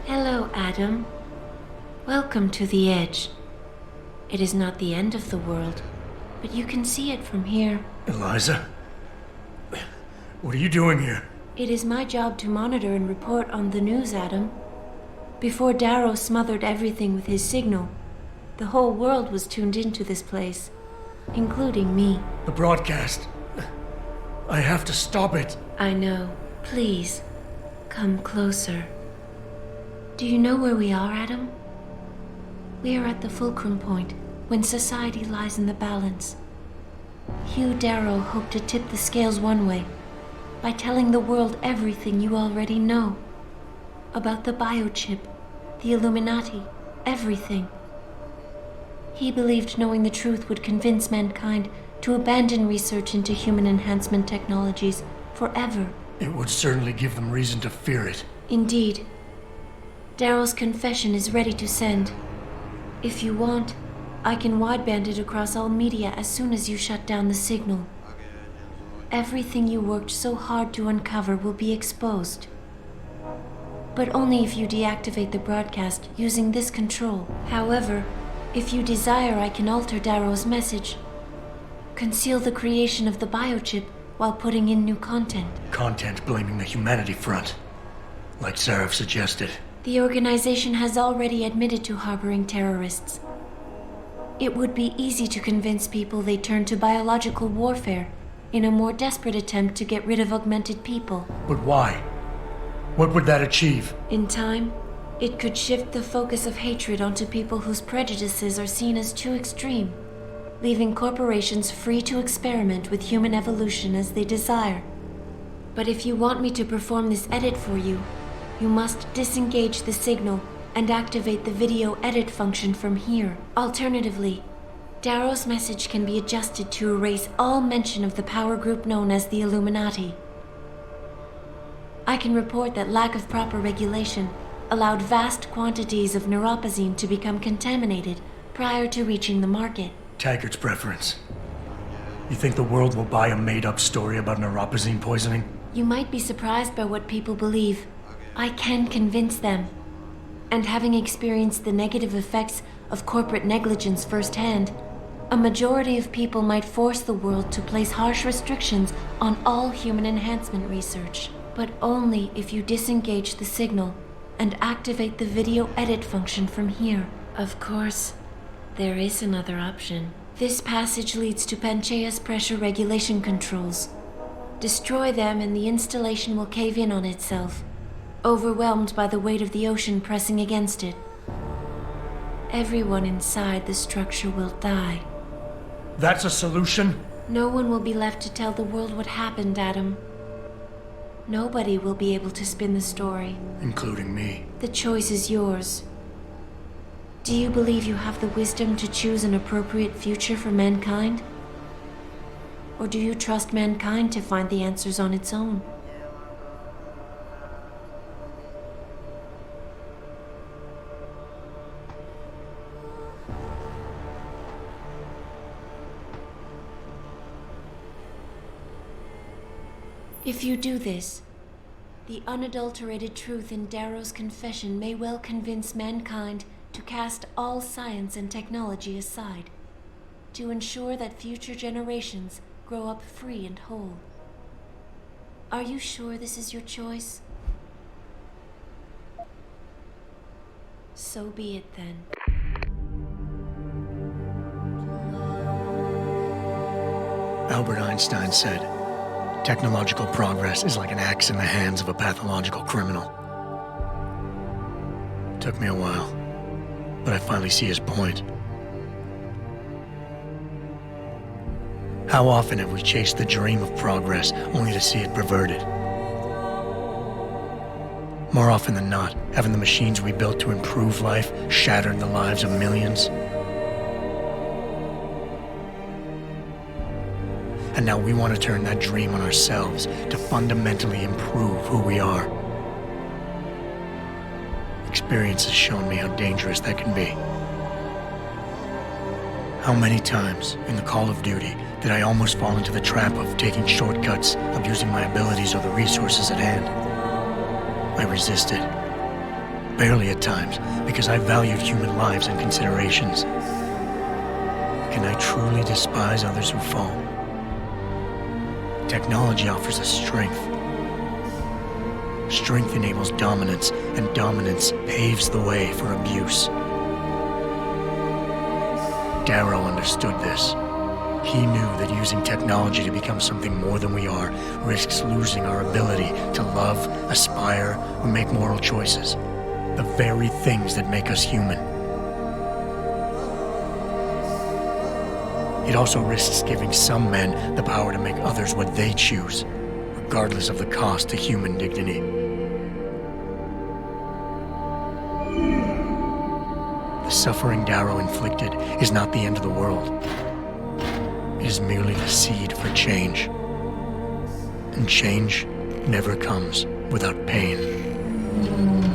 Hello, Adam. Welcome to the edge. It is not the end of the world, but you can see it from here. Eliza? What are you doing here? It is my job to monitor and report on the news, Adam. Before Darrow smothered everything with his signal, the whole world was tuned into this place, including me. The broadcast. I have to stop it. I know. Please, come closer. Do you know where we are, Adam? We are at the fulcrum point, when society lies in the balance. Hugh Darrow hoped to tip the scales one way, by telling the world everything you already know. About the biochip, the Illuminati, everything. He believed knowing the truth would convince mankind to abandon research into human enhancement technologies forever. It would certainly give them reason to fear it. Indeed. Darrow's confession is ready to send. If you want, I can wideband it across all media as soon as you shut down the signal. Everything you worked so hard to uncover will be exposed. But only if you deactivate the broadcast using this control. However, if you desire, I can alter Darrow's message. Conceal the creation of the biochip while putting in new content. Content blaming the humanity front, like Zarif suggested. The organization has already admitted to harboring terrorists. It would be easy to convince people they turn to biological warfare in a more desperate attempt to get rid of augmented people. But why? What would that achieve? In time, it could shift the focus of hatred onto people whose prejudices are seen as too extreme, leaving corporations free to experiment with human evolution as they desire. But if you want me to perform this edit for you, you must disengage the signal and activate the video edit function from here. Alternatively, Darrow's message can be adjusted to erase all mention of the power group known as the Illuminati. I can report that lack of proper regulation allowed vast quantities of neuropozyne to become contaminated prior to reaching the market. Taggart's preference. You think the world will buy a made-up story about neuropozyne poisoning? You might be surprised by what people believe. I can convince them. And having experienced the negative effects of corporate negligence firsthand, a majority of people might force the world to place harsh restrictions on all human enhancement research. But only if you disengage the signal and activate the video edit function from here. Of course, there is another option. This passage leads to Panchaea's pressure regulation controls. Destroy them and the installation will cave in on itself, overwhelmed by the weight of the ocean pressing against it. Everyone inside the structure will die. That's a solution? No one will be left to tell the world what happened, Adam. Nobody will be able to spin the story. Including me. The choice is yours. Do you believe you have the wisdom to choose an appropriate future for mankind? Or do you trust mankind to find the answers on its own? If you do this, the unadulterated truth in Darrow's confession may well convince mankind to cast all science and technology aside, to ensure that future generations grow up free and whole. Are you sure this is your choice? So be it then. Albert Einstein said, technological progress is like an axe in the hands of a pathological criminal. Took me a while, but I finally see his point. How often have we chased the dream of progress only to see it perverted? More often than not, haven't the machines we built to improve life shattered the lives of millions? And now we want to turn that dream on ourselves to fundamentally improve who we are. Experience has shown me how dangerous that can be. How many times in the call of duty did I almost fall into the trap of taking shortcuts, abusing my abilities or the resources at hand? I resisted. barely at times, because I valued human lives and considerations. Can I truly despise others who fall? Technology offers us strength. Strength enables dominance, and dominance paves the way for abuse. Darrow understood this. He knew that using technology to become something more than we are risks losing our ability to love, aspire, or make moral choices. The very things that make us human. It also risks giving some men the power to make others what they choose, regardless of the cost to human dignity. The suffering Darrow inflicted is not the end of the world. It is merely the seed for change. And change never comes without pain.